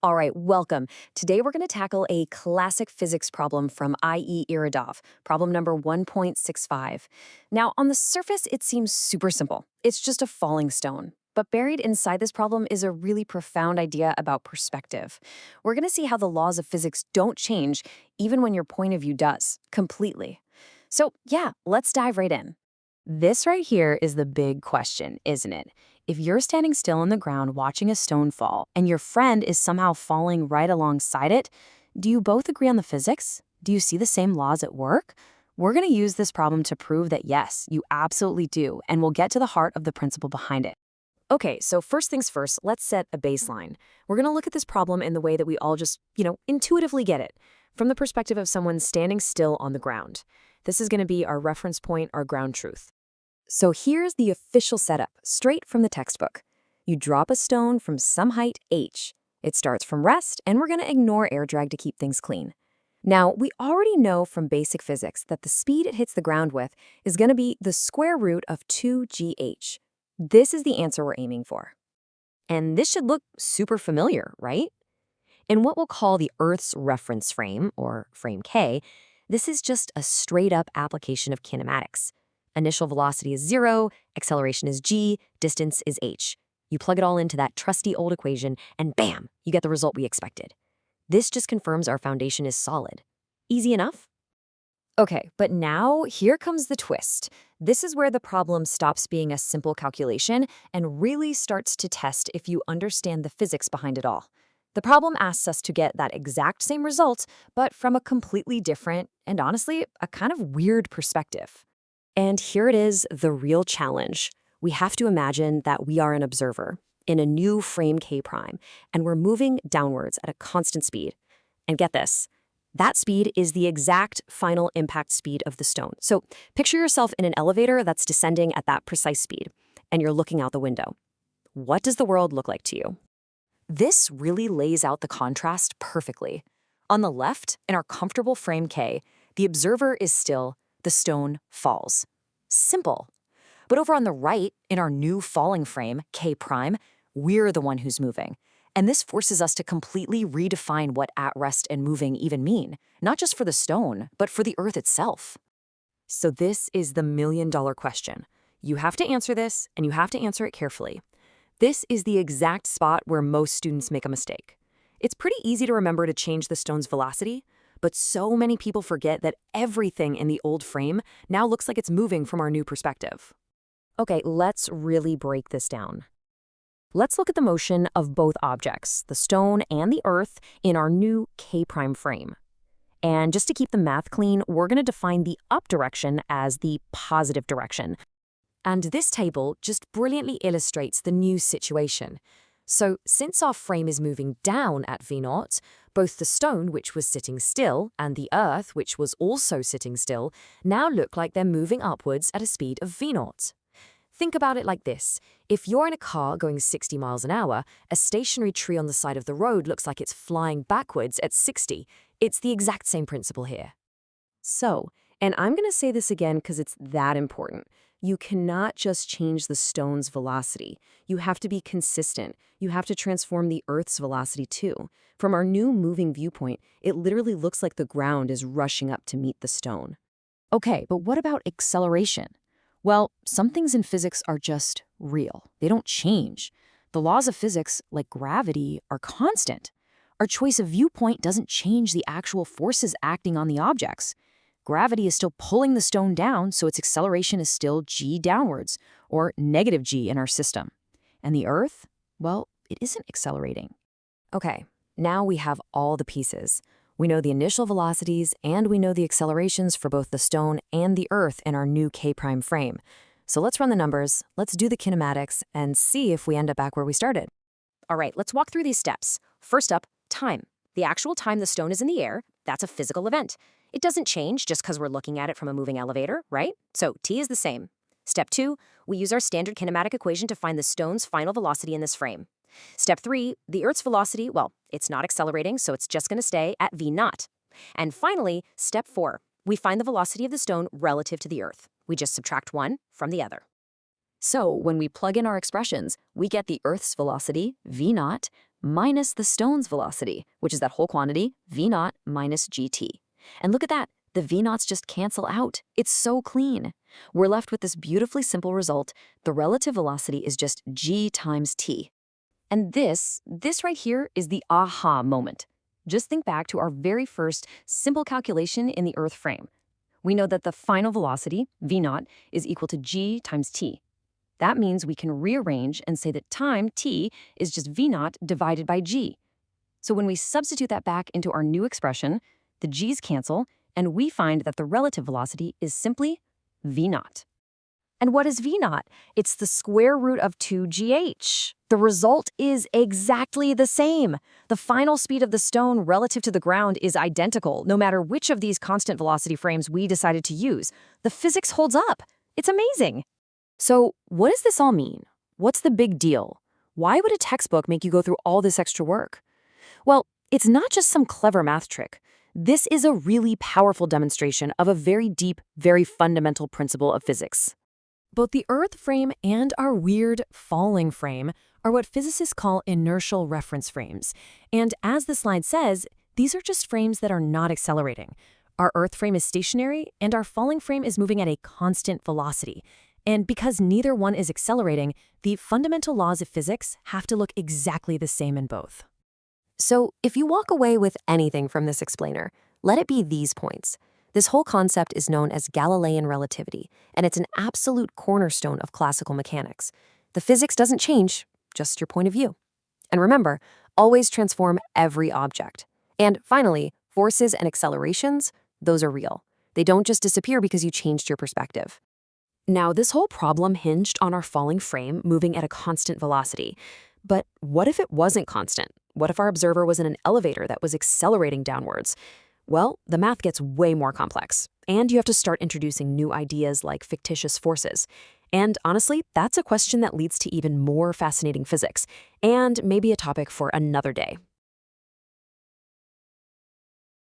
All right, welcome. Today we're going to tackle a classic physics problem from IE Irodov, problem number 1.65. Now, on the surface, it seems super simple. It's just a falling stone. But buried inside this problem is a really profound idea about perspective. We're going to see how the laws of physics don't change, even when your point of view does, completely. So, yeah, let's dive right in. This right here is the big question, isn't it? If you're standing still on the ground watching a stone fall and your friend is somehow falling right alongside it, do you both agree on the physics? Do you see the same laws at work? We're going to use this problem to prove that yes, you absolutely do, and we'll get to the heart of the principle behind it. Okay, so first things first, let's set a baseline. We're going to look at this problem in the way that we all just, intuitively get it, from the perspective of someone standing still on the ground. This is going to be our reference point, our ground truth. So here's the official setup, straight from the textbook. You drop a stone from some height h. It starts from rest, and we're going to ignore air drag to keep things clean. Now, we already know from basic physics that the speed it hits the ground with is going to be the square root of 2gh. This is the answer we're aiming for. And this should look super familiar, right? In what we'll call the Earth's reference frame, or frame K, this is just a straight-up application of kinematics. Initial velocity is 0, acceleration is g, distance is h. You plug it all into that trusty old equation, and bam, you get the result we expected. This just confirms our foundation is solid. Easy enough? Okay, but now here comes the twist. This is where the problem stops being a simple calculation and really starts to test if you understand the physics behind it all. The problem asks us to get that exact same result, but from a completely different and honestly, a kind of weird perspective. And here it is, the real challenge. We have to imagine that we are an observer in a new frame K prime, and we're moving downwards at a constant speed. And get this, that speed is the exact final impact speed of the stone. So picture yourself in an elevator that's descending at that precise speed, and you're looking out the window. What does the world look like to you? This really lays out the contrast perfectly. On the left, in our comfortable frame K, the observer is still, the stone falls. Simple. But over on the right, in our new falling frame, K prime, we're the one who's moving. And this forces us to completely redefine what at rest and moving even mean, not just for the stone, but for the Earth itself. So this is the million-dollar question. You have to answer this, and you have to answer it carefully. This is the exact spot where most students make a mistake. It's pretty easy to remember to change the stone's velocity, but so many people forget that everything in the old frame now looks like it's moving from our new perspective. Okay, let's really break this down. Let's look at the motion of both objects, the stone and the Earth, in our new K prime frame. And just to keep the math clean, we're going to define the up direction as the positive direction. And this table just brilliantly illustrates the new situation. So since our frame is moving down at v0, both the stone, which was sitting still, and the Earth, which was also sitting still, now look like they're moving upwards at a speed of v0. Think about it like this. If you're in a car going 60 miles an hour, a stationary tree on the side of the road looks like it's flying backwards at 60. It's the exact same principle here. So, and I'm going to say this again because it's that important. You cannot just change the stone's velocity. You have to be consistent. You have to transform the Earth's velocity too. From our new moving viewpoint, it literally looks like the ground is rushing up to meet the stone. Okay, but what about acceleration? Well, some things in physics are just real. They don't change. The laws of physics, like gravity, are constant. Our choice of viewpoint doesn't change the actual forces acting on the objects. Gravity is still pulling the stone down, so its acceleration is still g downwards, or negative g in our system. And the Earth? Well, it isn't accelerating. Okay, now we have all the pieces. We know the initial velocities, and we know the accelerations for both the stone and the Earth in our new K prime frame. So let's run the numbers, let's do the kinematics, and see if we end up back where we started. All right, let's walk through these steps. First up, time. The actual time the stone is in the air, that's a physical event. It doesn't change just because we're looking at it from a moving elevator, right? So t is the same. Step 2, we use our standard kinematic equation to find the stone's final velocity in this frame. Step 3, the Earth's velocity, well, it's not accelerating, so it's just going to stay at v0. And finally, step 4, we find the velocity of the stone relative to the Earth. We just subtract one from the other. So when we plug in our expressions, we get the Earth's velocity, v0, minus the stone's velocity, which is that whole quantity, v0 minus gt. And look at that, the v0s just cancel out. It's so clean. We're left with this beautifully simple result. The relative velocity is just g times t. And this right here is the aha moment. Just think back to our very first simple calculation in the Earth frame. We know that the final velocity, v0, is equal to g times t. That means we can rearrange and say that time, t, is just v0 divided by g. So when we substitute that back into our new expression, the g's cancel, and we find that the relative velocity is simply v0. And what is v0? It's the square root of 2gh. The result is exactly the same. The final speed of the stone relative to the ground is identical, no matter which of these constant velocity frames we decided to use. The physics holds up. It's amazing. So what does this all mean? What's the big deal? Why would a textbook make you go through all this extra work? Well, it's not just some clever math trick. This is a really powerful demonstration of a very deep, very fundamental principle of physics. Both the Earth frame and our weird falling frame are what physicists call inertial reference frames. And as the slide says, these are just frames that are not accelerating. Our Earth frame is stationary, and our falling frame is moving at a constant velocity. And because neither one is accelerating, the fundamental laws of physics have to look exactly the same in both. So if you walk away with anything from this explainer, let it be these points. This whole concept is known as Galilean relativity, and it's an absolute cornerstone of classical mechanics. The physics doesn't change, just your point of view. And remember, always transform every object. And finally, forces and accelerations, those are real. They don't just disappear because you changed your perspective. Now, this whole problem hinged on our falling frame moving at a constant velocity. But what if it wasn't constant? What if our observer was in an elevator that was accelerating downwards? Well, the math gets way more complex, and you have to start introducing new ideas like fictitious forces. And honestly, that's a question that leads to even more fascinating physics, and maybe a topic for another day.